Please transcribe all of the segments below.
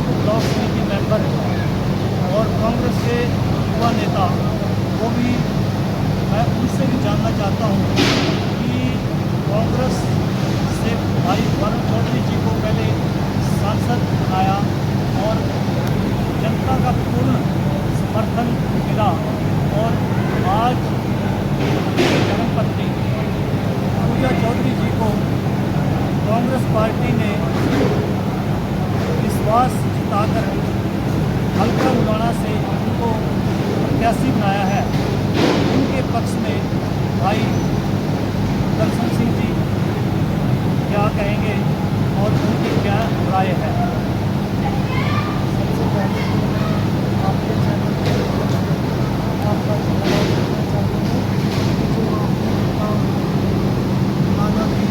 Block समिति member और कांग्रेस के युवा नेता, वो भी मैं उनसे भी जानना चाहता हूँ कि कांग्रेस से भाई वरुण चौधरी जी को पहले सांसद बनाया और जनता का पूर्ण समर्थन मिला और आज धर्मपत्नी पूजा चौधरी जी को कांग्रेस पार्टी ने विश्वास जताकर हल्का मुलाना से उनको प्रत्याशी बनाया है। उनके पक्ष में भाई दर्शन सिंह जी क्या कहेंगे और उनकी क्या राय है? सबसे पहले आपके चैनल पर आपका धन्यवाद देना चाहता हूँ कि जो आपने माना की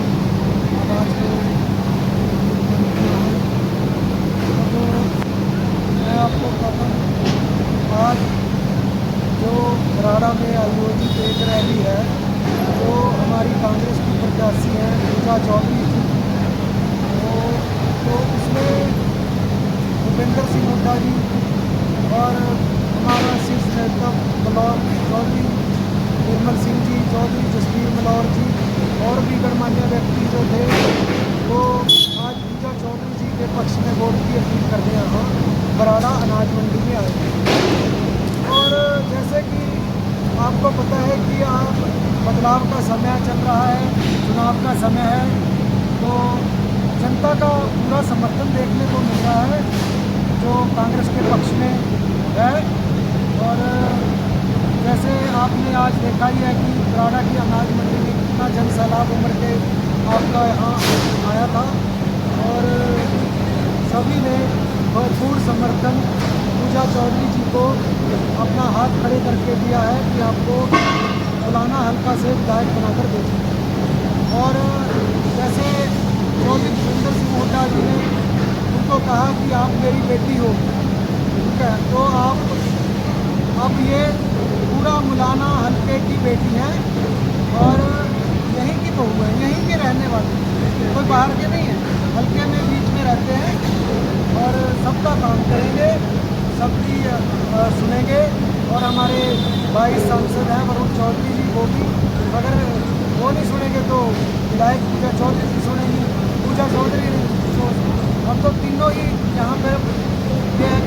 आवाज़ को तो मैं आपको कहता हूँ आज जो बराड़ा में आयोजित एक रैली है जो हमारी कांग्रेस की प्रत्याशी हैं पूजा चौधरी जी, तो उसमें भूपेंद्र सिंह हुड्डा जी और हमारा शीर्ष नेता मलौर चौधरी निर्मल सिंह जी चौधरी, जसवीर मलौर जी और भी गणमान्य व्यक्ति जो थे वो आज पूजा चौधरी जी के पक्ष में वोट की अपील करने यहाँ बराड़ा अनाज मंडी में आए। और जैसे कि आपको पता है कि आप बदलाव का समय चल रहा है, चुनाव का समय है, तो जनता का पूरा समर्थन देखने को मिल रहा है जो कांग्रेस के पक्ष में है। और जैसे आपने आज देखा ही है कि बराड़ा की अनाज मंडी में कितना जन सैलाब उमड़ के आपका यहाँ आया था और सभी ने भरपूर समर्थन पूजा चौधरी जी को अपना हाथ खड़े करके दिया है कि आपको फलाना हल्का से विधायक बनाकर भेजेंगे। और जैसे चौधरी भूपेंद्र सिंह हुड्डा जी ने उनको कहा कि आप मेरी बेटी हो, ठीक है, तो आप अब ये पूरा मुलाना हल्के की बेटी हैं और यहीं की बहू है, यहीं के रहने वाले, कोई बाहर के नहीं है, हल्के में बीच में रहते हैं और सबका काम करेंगे, सबकी सुनेंगे। और हमारे भाई सांसद हैं वरुण चौधरी जी, वो भी अगर वो नहीं सुनेंगे तो विधायक पूजा चौधरी जी सुनेंगी, पूजा चौधरी हम तो तीनों ही यहाँ पर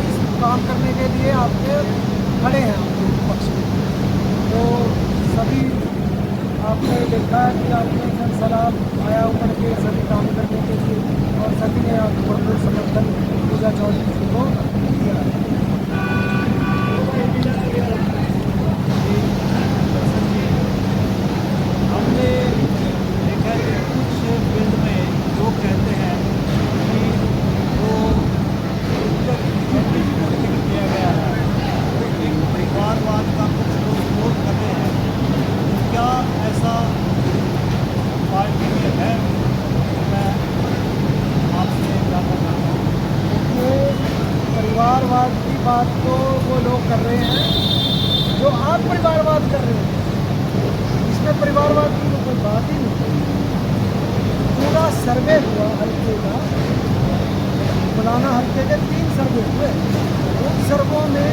इस काम करने के लिए आपके खड़े हैं आपके पक्ष में। तो सभी आपने देखा है कि आपने जन सैलाब आया ऊपर के सभी काम करने के लिए और सभी ने आपको भरपूर समर्थन पूजा चौधरी जी को दिया है। हमने देखा कि कुछ फील्ड में लोग कहते हैं कि वो चौधरी जी को टिकट दिया गया है, तो एक परिवारवाद का कुछ लोग विरोध कर रहे हैं। क्या ऐसा पार्टी में है? मैं आपसे जानना चाहता हूँ। ये परिवारवाद की बात तो वो लोग कर रहे हैं जो आप परिवारवाद कर रहे हैं, इसमें परिवारवाद की तो कोई बात ही नहीं। पूरा सर्वे हुआ हल्के का, मुलाना हल्के के 3 सर्वे हुए, उन सर्वों में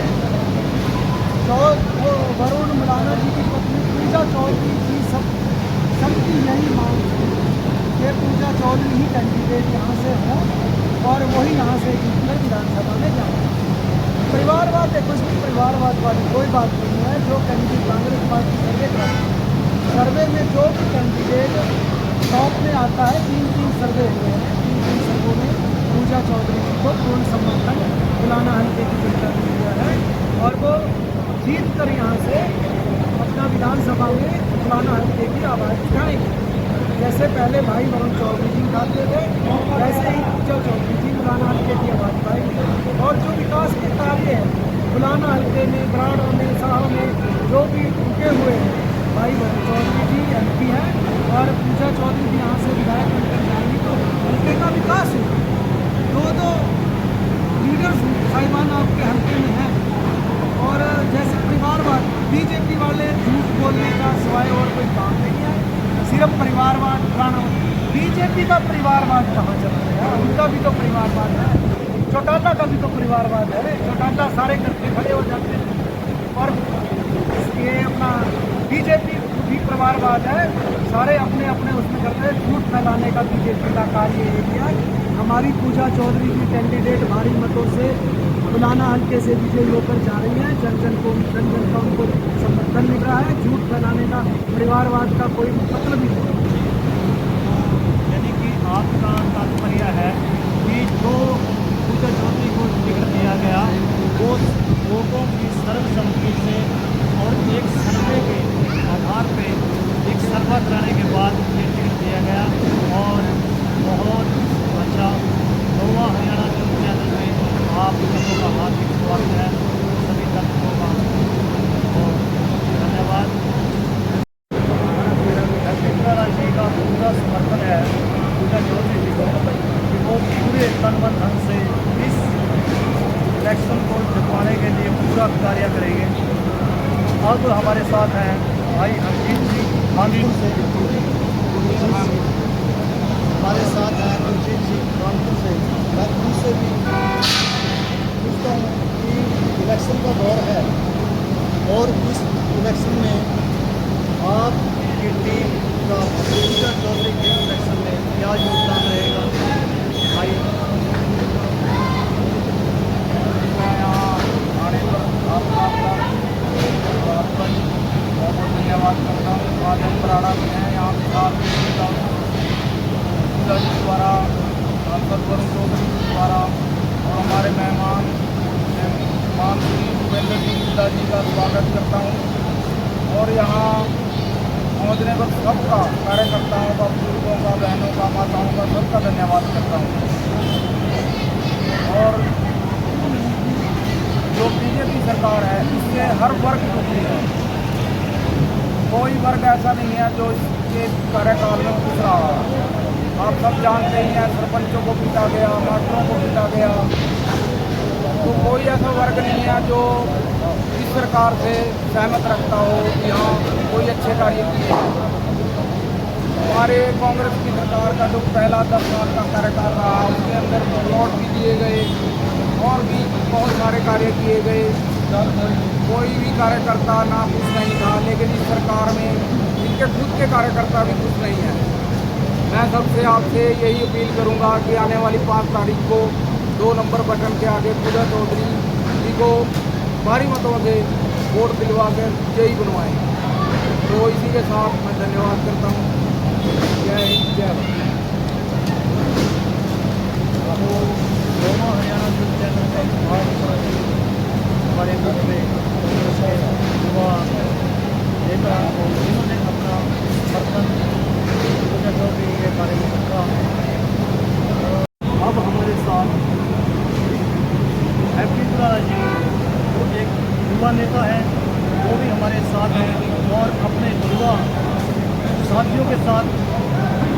वरुण मुलाना जी की पत्नी पूजा चौधरी जी सबकी यही मांग थी कि पूजा चौधरी ही कैंडिडेट यहाँ से हो और वही यहाँ से जीतकर विधानसभा में जाए। परिवारवाद है, कुछ भी परिवारवाद वाली कोई बात नहीं है। जो कैंडिडेट कांग्रेस पार्टी सर्वे करती है, सर्वे में जो भी कैंडिडेट टॉप में आता है, 3 सर्वे हुए हैं, 3 सर्वों में पूजा चौधरी जी को पूर्ण समर्थन मुलाना हल्के की जनता ने दिया है और वो जीत कर यहाँ से अपना विधानसभा में मुलाना हल्के की आवाज़ उठाएंगे। जैसे पहले भाई वरुण चौधरी जी उठाते थे, वैसे ही पूजा चौधरी जी मुलाना हल्के की आवाज़ उठाएंगे। और जो विकास के कार्य हैं मुलाना हल्के में, बराड़ा में, साह में जो भी रुके हुए हैं, भाई वरुण चौधरी जी MP हैं और पूजा चौधरी जी यहाँ से विधायक बनकर जाएंगी, तो हल्के का विकास है। दो लीडर्स साहिबान आपके हल्के में हैं। और जैसे परिवारवाद, बीजेपी वाले झूठ बोलने का सिवाय और कोई काम नहीं है, सिर्फ परिवारवाद, बीजेपी का परिवारवाद कहाँ चल रहा है? उनका भी तो परिवारवाद है। चौटाला का भी तो परिवारवाद है, चौटाला सारे करके खड़े हो जाते हैं। और ये अपना बीजेपी भी परिवारवाद है, सारे अपने अपने उसमें करते हैं। झूठ फैलाने का बीजेपी का कार्य ये किया। हमारी पूजा चौधरी की कैंडिडेट भारी मतों से फुलाना हल्के से विजयी होकर जा रही है। जन जन का उनको समर्थन मिल रहा है। झूठ फैलाने का, परिवारवाद का कोई मतलब ही नहीं। यानी कि आपका तात्पर्य है कि जो पूजा चौधरी को टिकट दिया गया वो लोगों की सर्वसम्मति से और एक सर्वे के आधार पे एक सर्वा कराने के बाद ये टिकट दिया गया। और बहुत अच्छा नौवा हरियाणा न्यूज़ चैनल में आप सबों का हार्दिक स्वागत है, सभी दर्शकों का और धन्यवाद। जी का पूरा समर्थन है पूजा चौधरी जी को कि वो पूरे तन मन धन से इस इलेक्शन को जितवाने के लिए पूरा कार्य करेंगे। अब हमारे साथ हैं भाई अजीत जी कानपुर से, हमारे साथ हैं अजीत जी कानपुर से। मैं उनसे भी पूछता हूँ कि इलेक्शन का दौर है और इस इलेक्शन में आपकी टीम का पूजा चौधरी के इलेक्शन में क्या योगदान रहेगा भाई? मैं यहाँ आने पर आपका बहुत बहुत धन्यवाद करता हूँ। आज हम पराड़ा में हैं, यहाँ पूजा जी द्वारा, सांसद वरुण चौधरी जी द्वारा और हमारे मेहमान मान श्री भूपेंद्र सिंह हुड्डा जी का स्वागत करता हूँ। और यहाँ पहुँचने पर सबका, कार्यकर्ताओं का, बुजुर्गों का, बहनों का, माताओं का, सबका धन्यवाद करता हूँ। और जो बीजेपी सरकार है इससे हर वर्ग दुखी है। कोई वर्ग ऐसा नहीं है जो इसके कार्यकाल में खुश रहा। आप सब जानते ही हैं, सरपंचों को पीटा गया, मास्टरों को पीटा गया। तो कोई ऐसा वर्ग नहीं है जो इस सरकार से सहमत रखता हो कि हाँ कोई अच्छे कार्य किए। हमारे कांग्रेस की सरकार का जो पहला 10 साल का कार्यकाल रहा उसके अंदर प्लॉट भी दिए गए और भी बहुत सारे कार्य किए गए। कोई भी कार्यकर्ता ना खुश नहीं था, लेकिन इस सरकार में इनके खुद के कार्यकर्ता भी खुश नहीं हैं। मैं सबसे आपसे यही अपील करूंगा कि आने वाली 5 तारीख को 2 नंबर बटन के आगे पूजा चौधरी जी को भारी मतों से वोट दिलवा कर विजयी बनवाएं। तो इसी के साथ मैं धन्यवाद करता हूँ। जय हिंद, जय भारत। तो दोनों हरियाणा न्यूज़ चैनल में हमारे मुख में युवा नेता जिन्होंने अपना समर्थन पूजा चौधरी के बारे में रखा है। अब हमारे साथ MP दुलारा जी जो एक युवा नेता हैं वो भी हमारे साथ हैं और अपने युवा साथियों के साथ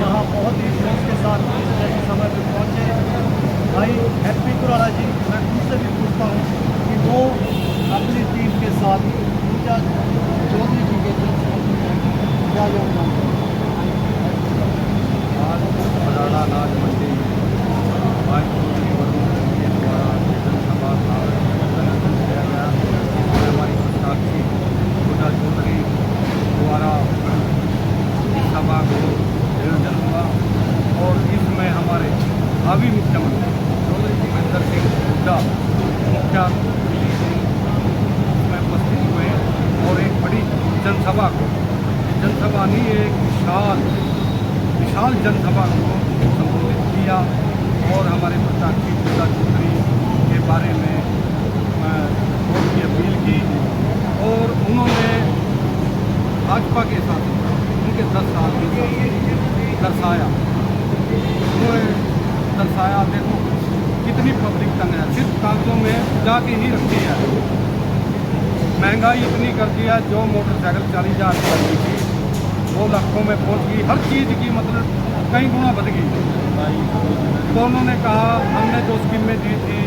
यहाँ बहुत ही जोश के साथ इस समय पर पहुँचे। भाई MP दुलारा जी, मैं उनसे भी पूछता हूँ कि वो अपनी टीम के साथ पूजा चौधरी जी के क्या योगदान है? आज पराड़ा अनाज मंडी के द्वारा जनसभा का आयोजन किया गया। इसमें हमारी साथी पूजा चौधरी द्वारा इस सभा को आयोजन हुआ और इसमें हमारे भावी मुख्यमंत्री चौधरी भूपेंद्र सिंह हुड्डा मुख्य इसमें उपस्थित हुए और एक बड़ी जनसभा को, जनसभा नहीं एक विशाल जनसभा को संबोधित किया और हमारे प्रत्याशी पूजा चौधरी के बारे में वोट की अपील की। और उन्होंने भाजपा के साथ उनके 10 साल के दर्शाया। उन्होंने दर्शाया, देखो कितनी पब्लिक तंग है, सिर्फ कागजों में जाके ही रखी है। महंगाई इतनी कर दी है, जो मोटरसाइकिल 40,000 की थी वो लाखों में पहुंच गई। हर चीज़ की मतलब कई गुना बढ़ गई। तो उन्होंने कहा हमने जो स्कीमें दी थी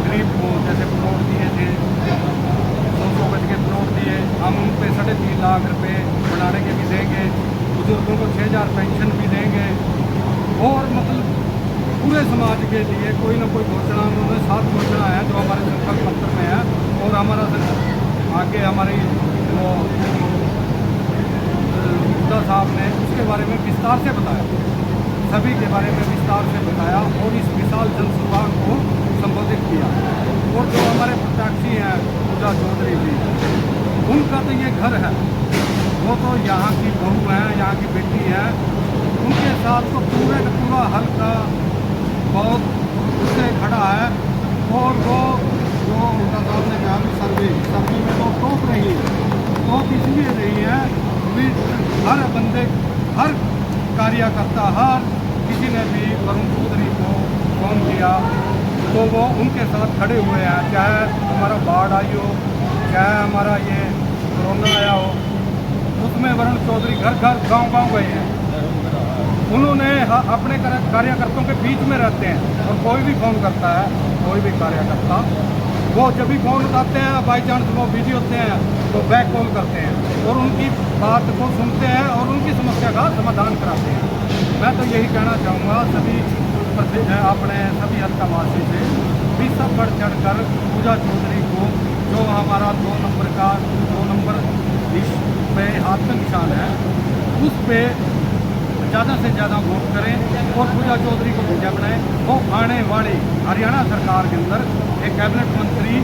गरीब को, जैसे प्लॉट दिए थे 100 गज के प्लॉट दिए, हम उन पे 3.5 लाख रुपए बनाने के भी देंगे, बुजुर्गों को 6,000 पेंशन भी देंगे और मतलब पूरे समाज के लिए कोई ना कोई घोषणा उन्होंने 7 घोषणा है जो हमारे संकल्प पत्र में है, और हमारा आगे हमारी जो गुप्ता साहब ने उसके बारे में विस्तार से बताया, सभी के बारे में विस्तार से बताया और इस विशाल जनसभा को संबोधित किया। और जो हमारे प्रत्याशी हैं पूजा चौधरी जी, उनका तो ये घर है, वो तो यहाँ की बहू हैं, यहाँ की बेटी है, उनके साथ तो पूरे का पूरा हल्का बहुत उससे खड़ा है। और वो जो उनका साहब ने कहा सर्वे में तो टोक रही है, तो इसलिए रही है भी हर बंदे, हर कार्यकर्ता, हर किसी ने भी वरुण चौधरी को फोन किया तो वो उनके साथ खड़े हुए हैं, चाहे हमारा बाढ़ आई हो, चाहे हमारा ये कोरोना आया हो, उसमें वरुण चौधरी घर घर गांव गए हैं। उन्होंने अपने कार्यकर्ताओं के बीच में रहते हैं, और कोई भी फोन करता है, कोई भी कार्यकर्ता, वो जब भी फोन उठाते हैं, बाई चांस वो बिजी होते हैं तो बैक कॉल करते हैं और उनकी बात को सुनते हैं और उनकी समस्या का समाधान कराते हैं। मैं तो यही कहना चाहूँगा सभी अपने सभी हल्कावासी से भी सब बढ़ चढ़ कर पूजा चौधरी को, जो हमारा 2 नंबर इस पे हाथ का निशान है, उस पे ज़्यादा से ज़्यादा वोट करें और पूजा चौधरी को विजय बनाएं। वो आने वाली हरियाणा सरकार के अंदर एक कैबिनेट मंत्री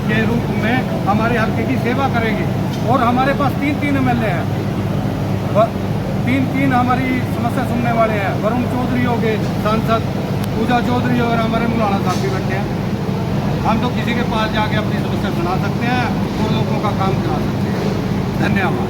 के रूप में हमारे हल्के की सेवा करेंगे। और हमारे पास 3 MLA हैं, 3 हमारी समस्या सुनने वाले हैं। वरुण चौधरी हो गए सांसद, पूजा चौधरी और हमारे मुलाना साहब भी बैठे हैं। हम तो किसी के पास जाके अपनी समस्या सुना सकते हैं और लोगों का काम करा सकते हैं। धन्यवाद।